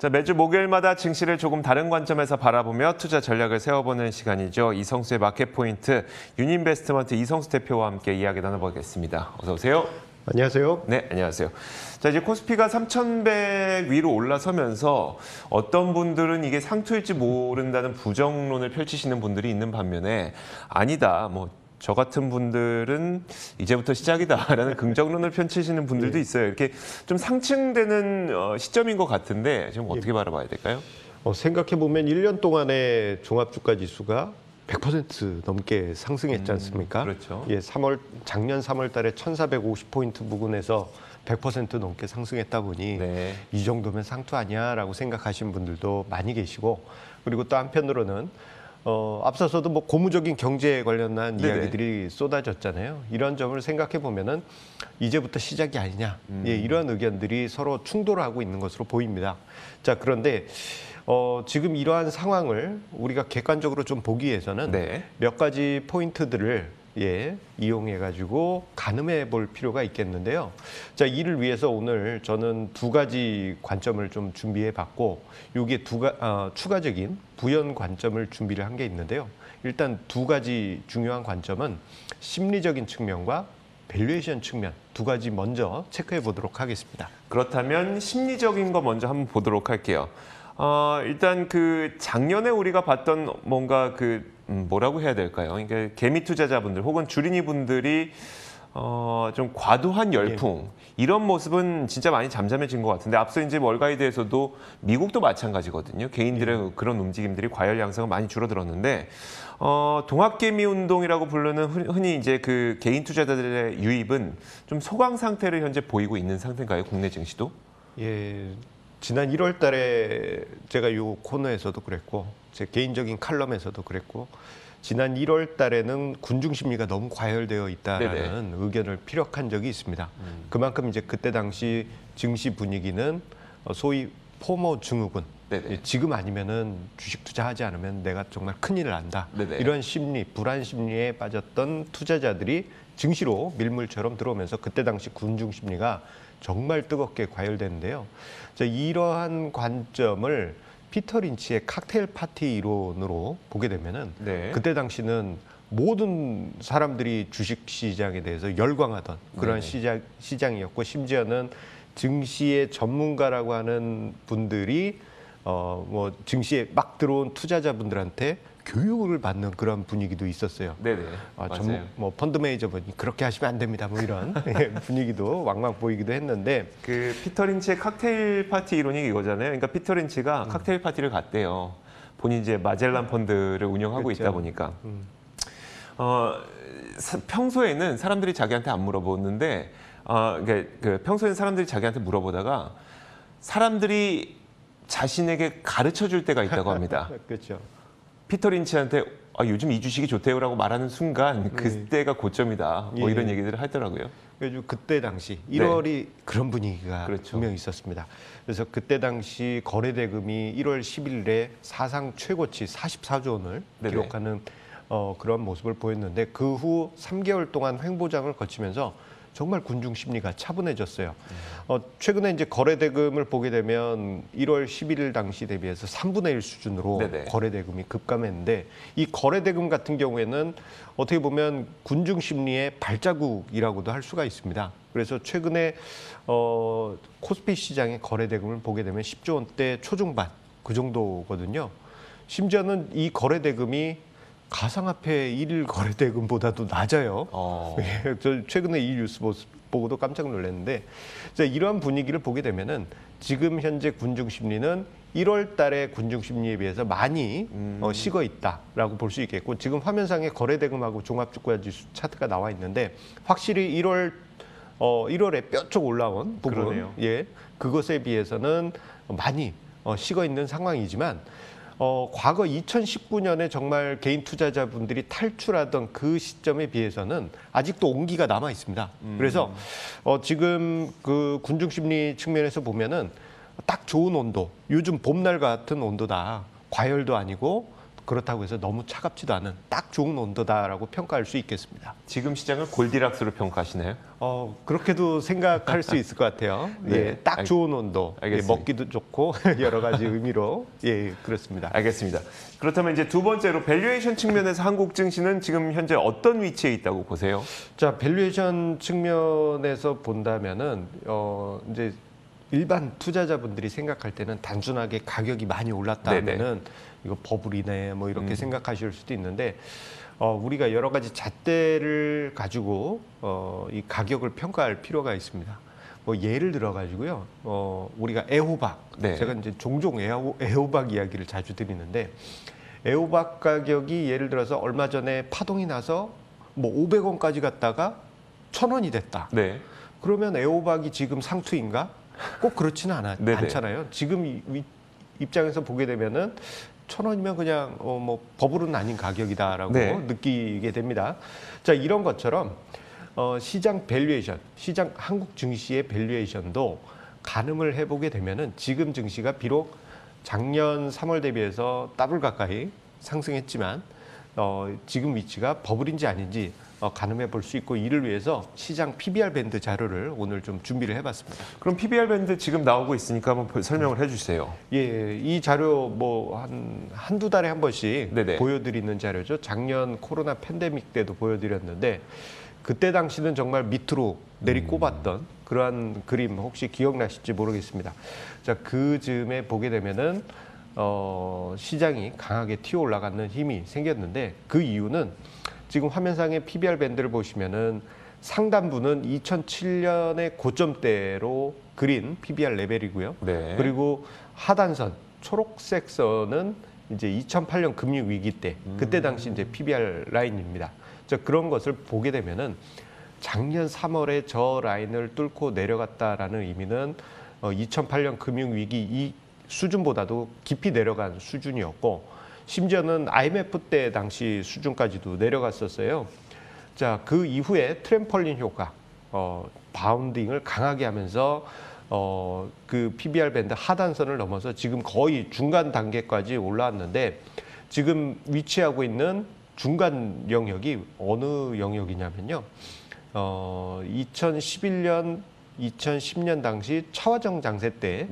자, 매주 목요일마다 증시를 조금 다른 관점에서 바라보며 투자 전략을 세워보는 시간이죠. 이성수의 마켓포인트, 유니인베스트먼트 이성수 대표와 함께 이야기 나눠보겠습니다. 어서 오세요. 안녕하세요. 네, 안녕하세요. 자, 이제 코스피가 3,100 위로 올라서면서 어떤 분들은 이게 상투일지 모른다는 부정론을 펼치시는 분들이 있는 반면에 아니다, 저 같은 분들은 이제부터 시작이다라는 긍정론을 펼치시는 분들도 있어요. 이렇게 좀 상충되는 시점인 것 같은데 지금 어떻게 바라봐야 될까요? 생각해보면 1년 동안의 종합주가 지수가 100% 넘게 상승했지 않습니까? 그렇죠. 예, 작년 3월 달에 1,450포인트 부근에서 100% 넘게 상승했다 보니 네. 이 정도면 상투 아니야라고 생각하시는 분들도 많이 계시고, 그리고 또 한편으로는 앞서서도 고무적인 경제에 관련한 네네. 이야기들이 쏟아졌잖아요. 이런 점을 생각해 보면은 이제부터 시작이 아니냐, 예, 이런 의견들이 서로 충돌하고 있는 것으로 보입니다. 자, 그런데 지금 이러한 상황을 우리가 객관적으로 좀 보기 위해서는 네. 몇 가지 포인트들을 이용해 가지고 가늠해 볼 필요가 있겠는데요. 자, 이를 위해서 오늘 저는 두 가지 관점을 좀 준비해 봤고, 여기에 추가적인 부연 관점을 준비를 한 게 있는데요. 일단 두 가지 중요한 관점은 심리적인 측면과 밸류에이션 측면, 두 가지 먼저 체크해 보도록 하겠습니다. 그렇다면 심리적인 거 먼저 한번 보도록 할게요. 일단 작년에 우리가 봤던 뭔가 뭐라고 해야 될까요? 그러니까 개미 투자자분들 혹은 주린이 분들이 좀 과도한 열풍 이런 모습은 진짜 많이 잠잠해진 것 같은데, 앞서 이제 월가이드에서도 미국도 마찬가지거든요. 개인들의 그런 움직임들이 과열 양상은 많이 줄어들었는데, 동학개미 운동이라고 부르는 흔히 이제 개인 투자자들의 유입은 좀 소강 상태를 현재 보이고 있는 상태인가요? 국내 증시도? 예. 지난 1월 달에 제가 이 코너에서도 그랬고, 제 개인적인 칼럼에서도 그랬고, 지난 1월 달에는 군중 심리가 너무 과열되어 있다라는 의견을 피력한 적이 있습니다. 그만큼 이제 그때 당시 증시 분위기는 소위 포모 증후군, 지금 아니면은 주식 투자하지 않으면 내가 정말 큰일을 난다. 이런 심리, 불안 심리에 빠졌던 투자자들이 증시로 밀물처럼 들어오면서 그때 당시 군중 심리가 정말 뜨겁게 과열되는데요. 자, 이러한 관점을 피터 린치의 칵테일 파티 이론으로 보게 되면은 그때 당시는 모든 사람들이 주식 시장에 대해서 열광하던 그런 시장이었고, 심지어는 증시의 전문가라고 하는 분들이 증시에 막 들어온 투자자분들한테 교육을 받는 그런 분위기도 있었어요. 펀드 매니저분이 그렇게 하시면 안 됩니다. 이런 분위기도 왕왕 보이기도 했는데, 피터 린치의 칵테일 파티 이론이 이거잖아요. 그러니까 피터 린치가 칵테일 파티를 갔대요. 본인이 이제 마젤란 펀드를 운영하고 있다 보니까. 평소에는 사람들이 자기한테 안 물어보는데, 평소에는 사람들이 자기한테 물어보다가 사람들이 자신에게 가르쳐 줄 때가 있다고 합니다. 그렇죠. 피터 린치한테 요즘 이 주식이 좋대요라고 말하는 순간 그때가 고점이다. 이런 얘기들을 하더라고요. 그래서 그때 당시 1월이 그런 분위기가 분명히 있었습니다. 그래서 그때 당시 거래대금이 1월 10일에 사상 최고치 44조 원을 기록하는 그런 모습을 보였는데, 그 후 3개월 동안 횡보장을 거치면서 정말 군중 심리가 차분해졌어요. 최근에 이제 거래대금을 보게 되면 1월 11일 당시 대비해서 3분의 1 수준으로 거래대금이 급감했는데, 이 거래대금 같은 경우에는 어떻게 보면 군중 심리의 발자국이라고도 할 수가 있습니다. 그래서 최근에 코스피 시장의 거래대금을 보게 되면 10조 원대 초중반 그 정도거든요. 심지어는 이 거래대금이 가상화폐 일일 거래대금보다도 낮아요. 저 최근에 이 뉴스 보고도 깜짝 놀랐는데, 이러한 분위기를 보게 되면은 지금 현재 군중 심리는 1월 달에 군중 심리에 비해서 많이 식어 있다라고 볼 수 있겠고, 지금 화면상에 거래대금하고 종합주가지수 차트가 나와 있는데, 확실히 1월에 뼈쪽 올라온 부분, 그것에 비해서는 많이 식어 있는 상황이지만, 과거 2019년에 정말 개인 투자자분들이 탈출하던 그 시점에 비해서는 아직도 온기가 남아 있습니다. 그래서 지금 군중 심리 측면에서 보면은 딱 좋은 온도, 요즘 봄날 같은 온도다. 과열도 아니고 그렇다고 해서 너무 차갑지도 않은 딱 좋은 온도다라고 평가할 수 있겠습니다. 지금 시장을 골디락스로 평가하시나요? 그렇게도 생각할 수 있을 것 같아요. 네, 예, 딱 좋은 온도, 예, 먹기도 좋고 여러 가지 의미로 예, 그렇습니다. 알겠습니다. 그렇다면 이제 두 번째로 밸류에이션 측면에서 한국 증시는 지금 현재 어떤 위치에 있다고 보세요? 자, 밸류에이션 측면에서 본다면은 이제 일반 투자자분들이 생각할 때는 단순하게 가격이 많이 올랐다 하면은 이거 버블이네 뭐 이렇게 생각하실 수도 있는데 우리가 여러 가지 잣대를 가지고 이 가격을 평가할 필요가 있습니다. 뭐 예를 들어 가지고요. 우리가 애호박 네. 제가 이제 종종 애호박 이야기를 자주 드리는데 애호박 가격이 예를 들어서 얼마 전에 파동이 나서 뭐 500원까지 갔다가 1,000원이 됐다. 네. 그러면 애호박이 지금 상투인가? 꼭 그렇지는 않잖아요. 지금 이 입장에서 보게 되면은 1,000원이면 그냥 뭐 버블은 아닌 가격이다라고 느끼게 됩니다. 자, 이런 것처럼 시장 밸류에이션, 시장 한국 증시의 밸류에이션도 가늠을 해보게 되면은 지금 증시가 비록 작년 3월 대비해서 더블 가까이 상승했지만 지금 위치가 버블인지 아닌지 가늠해 볼 수 있고 이를 위해서 시장 PBR 밴드 자료를 오늘 좀 준비를 해봤습니다. 그럼 PBR 밴드 지금 나오고 있으니까 한번 설명을 해주세요. 예, 이 자료 뭐 한두 달에 한 번씩 보여드리는 자료죠. 작년 코로나 팬데믹 때도 보여드렸는데 그때 당시는 정말 밑으로 내리꼽았던 그러한 그림 혹시 기억나실지 모르겠습니다. 자, 그 즈음에 보게 되면은 시장이 강하게 튀어 올라가는 힘이 생겼는데 그 이유는 지금 화면상의 PBR 밴드를 보시면은 상단부는 2007년의 고점대로 그린 PBR 레벨이고요. 네. 그리고 하단선 초록색 선은 이제 2008년 금융 위기 때 그때 당시 이제 PBR 라인입니다. 자, 그런 것을 보게 되면은 작년 3월에 저 라인을 뚫고 내려갔다라는 의미는 2008년 금융 위기 이 수준보다도 깊이 내려간 수준이었고 심지어는 IMF 때 당시 수준까지도 내려갔었어요. 자, 그 이후에 트램펄린 효과, 바운딩을 강하게 하면서 그 PBR 밴드 하단선을 넘어서 지금 거의 중간 단계까지 올라왔는데 지금 위치하고 있는 중간 영역이 어느 영역이냐면요. 2011년 2010년 당시 차화정 장세 때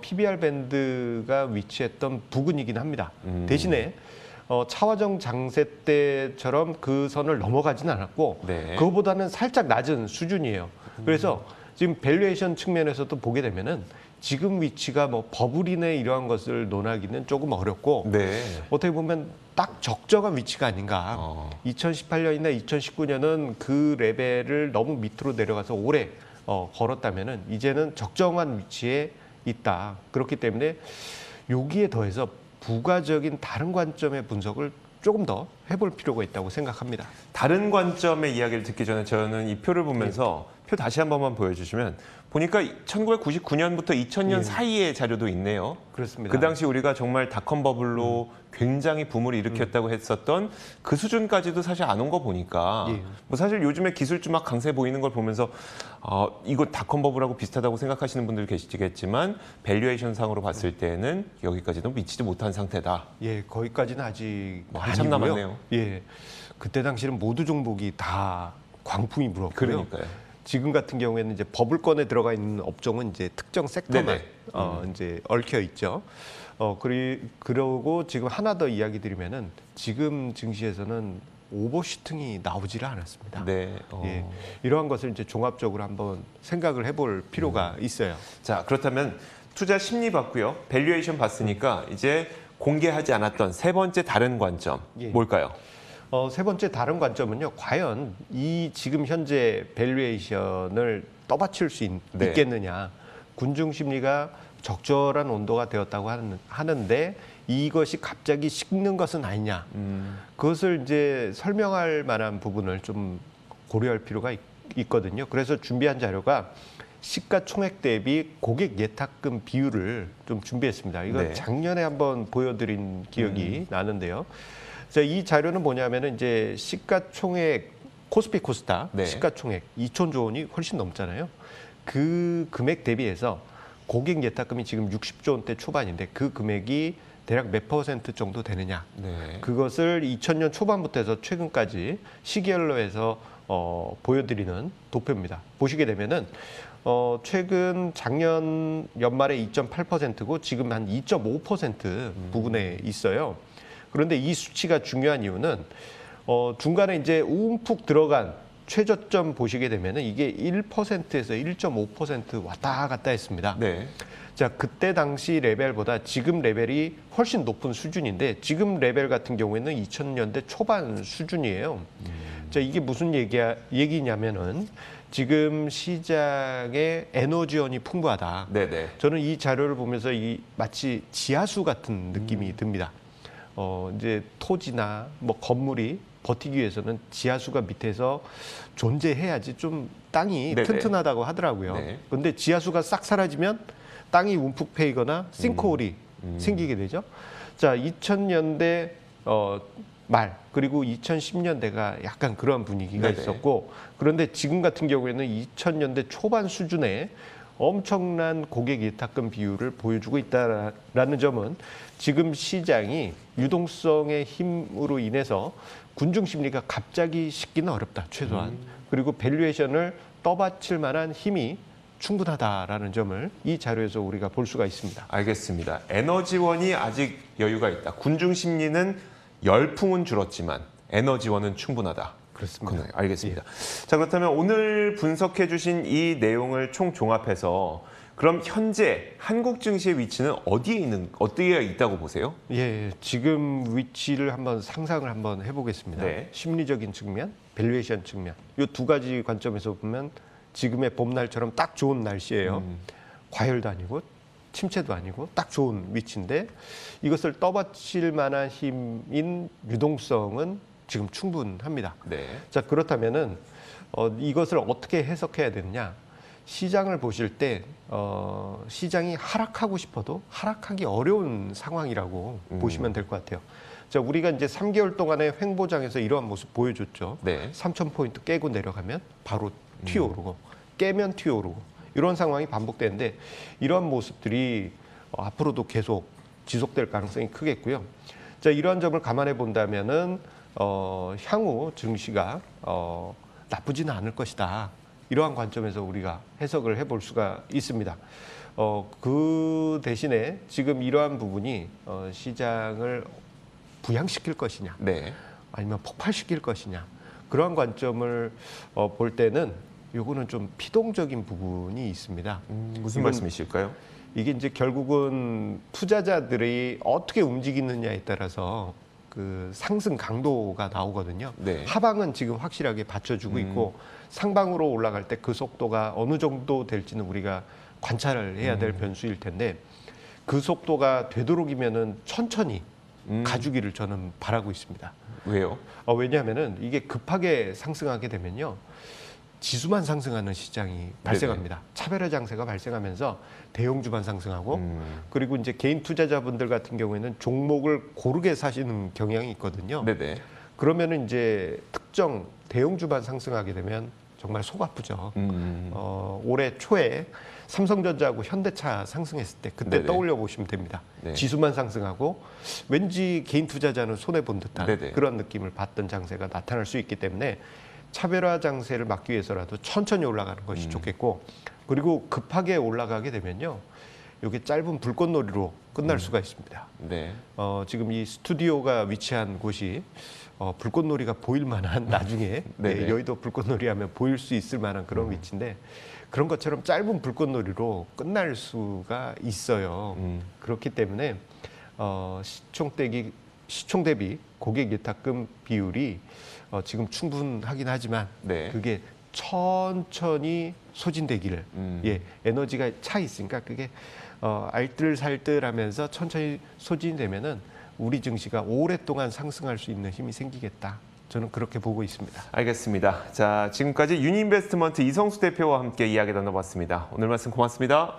PBR 밴드가 위치했던 부근이긴 합니다. 대신에 차화정 장세 때처럼 그 선을 넘어가지는 않았고 그거보다는 살짝 낮은 수준이에요. 그래서 지금 밸류에이션 측면에서도 보게 되면은 지금 위치가 뭐 버블이네 이러한 것을 논하기는 조금 어렵고 어떻게 보면 딱 적정한 위치가 아닌가. 2018년이나 2019년은 그 레벨을 너무 밑으로 내려가서 오래 걸었다면은 이제는 적정한 위치에 있다. 그렇기 때문에 여기에 더해서 부가적인 다른 관점의 분석을 조금 더 해볼 필요가 있다고 생각합니다. 다른 관점의 이야기를 듣기 전에 저는 이 표를 보면서 표 다시 한 번만 보여주시면 보니까 1999년부터 2000년 사이의 자료도 있네요. 그렇습니다. 그 당시 우리가 정말 닷컴 버블로 굉장히 붐을 일으켰다고 했었던 그 수준까지도 사실 안 온 거 보니까 뭐 사실 요즘에 기술주 막 강세 보이는 걸 보면서 이거 닷컴 버블하고 비슷하다고 생각하시는 분들 계시겠지만 밸류에이션 상으로 봤을 때는 여기까지도 미치지 못한 상태다. 예, 거기까지는 아직 뭐 한참 남았네요. 예, 그때 당시는 모두 종목이 다 광풍이 불었고요. 그러니까요. 지금 같은 경우에는 이제 버블권에 들어가 있는 업종은 이제 특정 섹터만 이제 얽혀 있죠. 그러고 지금 하나 더 이야기 드리면은 지금 증시에서는 오버슈팅이 나오지를 않았습니다. 예, 이러한 것을 이제 종합적으로 한번 생각을 해볼 필요가 있어요. 자, 그렇다면 투자 심리 봤고요, 밸류에이션 봤으니까 이제 공개하지 않았던 세 번째 다른 관점 뭘까요? 세 번째 다른 관점은요. 과연 이 지금 현재 밸류에이션을 떠받칠 수 있겠느냐. 군중 심리가 적절한 온도가 되었다고 하는데 이것이 갑자기 식는 것은 아니냐. 그것을 이제 설명할 만한 부분을 좀 고려할 필요가 있거든요. 그래서 준비한 자료가 시가총액 대비 고객 예탁금 비율을 좀 준비했습니다. 이거 작년에 한번 보여드린 기억이 나는데요. 자, 이 자료는 뭐냐면은 이제 시가총액 코스피 코스닥 시가총액 2천조 원이 훨씬 넘잖아요. 그 금액 대비해서 고객 예탁금이 지금 60조 원대 초반인데 그 금액이 대략 몇 % 정도 되느냐. 네. 그것을 2000년 초반부터 해서 최근까지 시계열로 해서 보여드리는 도표입니다. 보시게 되면은 최근 작년 연말에 2.8%고 지금 한 2.5% 부분에 있어요. 그런데 이 수치가 중요한 이유는 중간에 이제 움푹 들어간 최저점 보시게 되면은 이게 1%에서 1.5% 왔다 갔다 했습니다. 네. 자, 그때 당시 레벨보다 지금 레벨이 훨씬 높은 수준인데 지금 레벨 같은 경우에는 2000년대 초반 수준이에요. 자, 이게 무슨 얘기냐면은 지금 시장에 에너지원이 풍부하다. 네네. 저는 이 자료를 보면서 마치 지하수 같은 느낌이 듭니다. 이제 토지나 뭐 건물이 버티기 위해서는 지하수가 밑에서 존재해야지 좀 땅이 네네. 튼튼하다고 하더라고요. 네. 그런데 지하수가 싹 사라지면 땅이 움푹 패이거나 싱크홀이 생기게 되죠. 자, 2000년대 말 그리고 2010년대가 약간 그런 분위기가 네네. 있었고 그런데 지금 같은 경우에는 2000년대 초반 수준의 엄청난 고객 예탁금 비율을 보여주고 있다라는 점은 지금 시장이 유동성의 힘으로 인해서 군중 심리가 갑자기 식기는 어렵다 최소한 그리고 밸류에이션을 떠받칠 만한 힘이 충분하다라는 점을 이 자료에서 우리가 볼 수가 있습니다. 알겠습니다. 에너지원이 아직 여유가 있다. 군중 심리는 열풍은 줄었지만 에너지원은 충분하다. 그렇습니다. 알겠습니다. 자, 그렇다면 오늘 분석해 주신 이 내용을 총 종합해서 그럼 현재 한국 증시의 위치는 어디에 있다고 보세요? 예, 지금 위치를 한번 상상을 한번 해보겠습니다. 네. 심리적인 측면, 밸류에이션 측면, 이 두 가지 관점에서 보면 지금의 봄날처럼 딱 좋은 날씨예요. 과열도 아니고 침체도 아니고 딱 좋은 위치인데 이것을 떠받칠 만한 힘인 유동성은 지금 충분합니다. 네. 자, 그렇다면은 이것을 어떻게 해석해야 되느냐? 시장을 보실 때 시장이 하락하고 싶어도 하락하기 어려운 상황이라고 보시면 될 것 같아요. 자, 우리가 이제 3개월 동안의 횡보장에서 이러한 모습 보여줬죠. 네. 3,000포인트 깨고 내려가면 바로 튀어오르고 깨면 튀어오르고 이런 상황이 반복되는데 이러한 모습들이 앞으로도 계속 지속될 가능성이 크겠고요. 자, 이러한 점을 감안해 본다면은 향후 증시가 나쁘지는 않을 것이다. 이러한 관점에서 우리가 해석을 해볼 수가 있습니다. 그 대신에 지금 이러한 부분이 시장을 부양시킬 것이냐, 네. 아니면 폭발시킬 것이냐 그러한 관점을 볼 때는 요거는 좀 피동적인 부분이 있습니다. 무슨 말씀이실까요? 이게 이제 결국은 투자자들이 어떻게 움직이느냐에 따라서 그 상승 강도가 나오거든요. 네. 하방은 지금 확실하게 받쳐주고 있고 상방으로 올라갈 때 그 속도가 어느 정도 될지는 우리가 관찰을 해야 될 변수일 텐데 그 속도가 되도록이면은 천천히 가주기를 저는 바라고 있습니다. 왜요? 왜냐하면은 이게 급하게 상승하게 되면요. 지수만 상승하는 시장이 발생합니다. 차별화 장세가 발생하면서 대형주만 상승하고 그리고 이제 개인 투자자분들 같은 경우에는 종목을 고르게 사시는 경향이 있거든요. 네네. 그러면은 이제 특정 대형주만 상승하게 되면 정말 속 아프죠. 올해 초에 삼성전자하고 현대차 상승했을 때 그때 네네. 떠올려 보시면 됩니다. 네. 지수만 상승하고 왠지 개인 투자자는 손해 본 듯한 네네. 그런 느낌을 받던 장세가 나타날 수 있기 때문에 차별화 장세를 막기 위해서라도 천천히 올라가는 것이 좋겠고 그리고 급하게 올라가게 되면요. 이게 짧은 불꽃놀이로 끝날 수가 있습니다. 네. 지금 이 스튜디오가 위치한 곳이 불꽃놀이가 보일 만한 나중에 네네. 여의도 불꽃놀이 하면 보일 수 있을 만한 그런 위치인데 그런 것처럼 짧은 불꽃놀이로 끝날 수가 있어요. 그렇기 때문에 시총 대비 고객 예탁금 비율이 지금 충분하긴 하지만 네. 그게 천천히 소진되기를 에너지가 차 있으니까 그게 알뜰살뜰하면서 천천히 소진되면은 우리 증시가 오랫동안 상승할 수 있는 힘이 생기겠다. 저는 그렇게 보고 있습니다. 알겠습니다. 자, 지금까지 유니인베스트먼트 이성수 대표와 함께 이야기 나눠봤습니다. 오늘 말씀 고맙습니다.